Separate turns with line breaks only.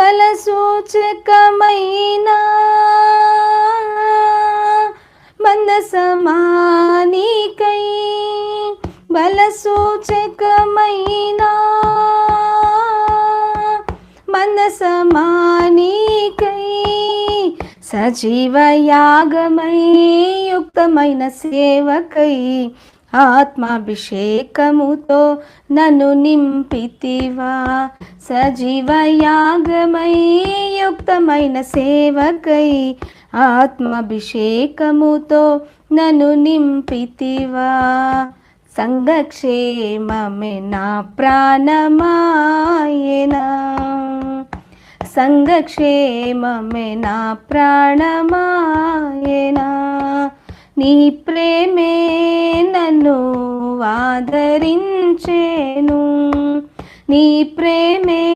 బలసూచకమైన మందసమానికై బలసూచకమైన మందసమానికై సజీవయాగమై యుక్తమైన సేవకై ఆత్మాభిషేకముతో నన్ను నింపితివా. సజీవయాగమై యుక్తమైన సేవకై ఆత్మాభిషేకముతో నన్ను నింపితివా. సంఘక్షేమమే నా ప్రాణమాయనా, సంఘక్షేమమే నా ప్రాణమాయనా. నీ ప్రేమే నన్ను ఆదరించేను, నీ ప్రేమే